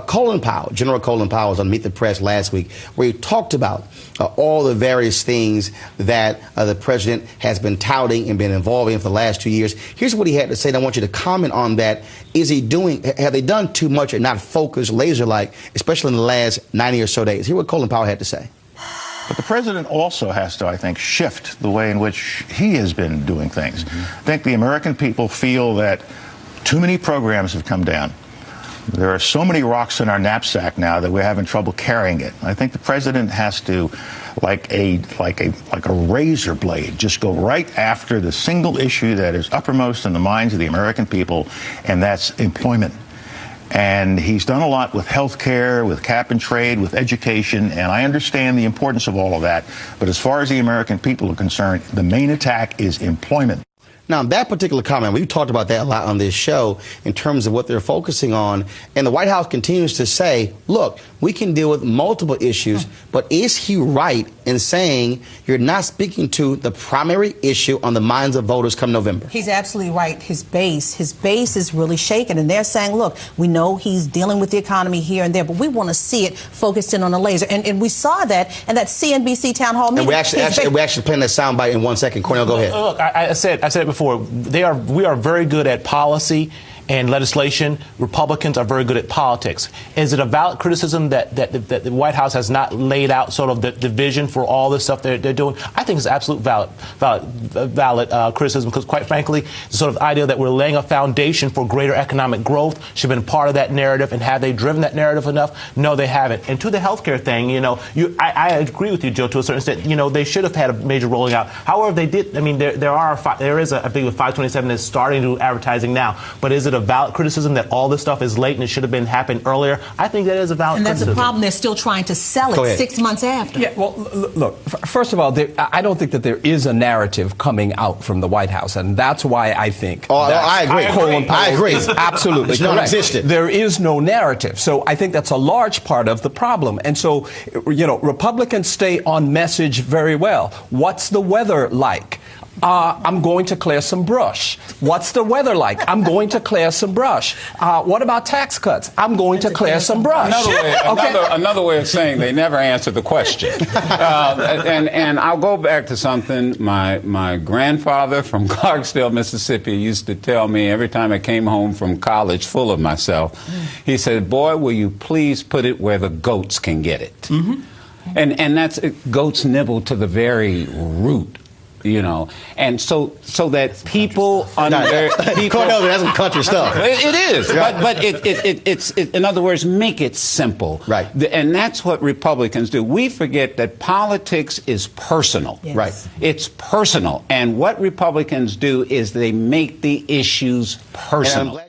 Colin Powell, General Colin Powell, was on Meet the Press last week, where he talked about all the various things that the president has been touting and been involved in for the last 2 years. Here's what he had to say, and I want you to comment on that. Have they done too much and not focused, laser-like, especially in the last 90 or so days? Here's what Colin Powell had to say. But the president also has to, I think, shift the way in which he has been doing things. I think the American people feel that too many programs have come down. There are so many rocks in our knapsack now that we're having trouble carrying it. I think the president has to, like a razor blade, just go right after the single issue that is uppermost in the minds of the American people, and that's employment. And he's done a lot with health care, with cap and trade, with education, and I understand the importance of all of that. But as far as the American people are concerned, the main attack is employment. Now, that particular comment, we've talked about that a lot on this show in terms of what they're focusing on. And the White House continues to say, look, we can deal with multiple issues, but is he right in saying you're not speaking to the primary issue on the minds of voters come November? He's absolutely right. His base is really shaken. And they're saying, look, we know he's dealing with the economy here and there, but we want to see it focused in on a laser. And we saw that in that CNBC town hall meeting. And we're actually playing that soundbite in 1 second. Cornell, go ahead. Look, I said it before. We are very good at policy and legislation. Republicans are very good at politics. Is it a valid criticism that the White House has not laid out sort of the vision for all this stuff they're doing? I think it's absolute valid criticism, because quite frankly, the sort of idea that we're laying a foundation for greater economic growth should have been part of that narrative. And have they driven that narrative enough? No, they haven't. And to the healthcare thing, I agree with you, Joe, to a certain extent. They should have had a major rolling out. However, they did. I mean, there is a big 527 that's starting to do advertising now. But is it a valid criticism that all this stuff is late and it should have been happened earlier? I think that is a valid criticism. And that's the problem. They're still trying to sell it 6 months after. Yeah, well, look, first of all, I don't think that there is a narrative coming out from the White House, and that's why I think I agree. Colin Powell is absolutely it's correct. non-existent. There is no narrative. So I think that's a large part of the problem. And so, Republicans stay on message very well. What's the weather like? I'm going to clear some brush. What's the weather like? I'm going to clear some brush. What about tax cuts? I'm going to clear some brush. Another way of saying they never answered the question. And I'll go back to something my grandfather from Clarksville, Mississippi, used to tell me every time I came home from college full of myself. He said, "Boy, will you please put it where the goats can get it?" Mm-hmm. And that's goats nibble to the very root. And so that people Cornell, that's some country stuff. It is, but it's in other words, make it simple. Right. And that's what Republicans do. We forget that politics is personal. Yes. Right. It's personal, and what Republicans do is they make the issues personal.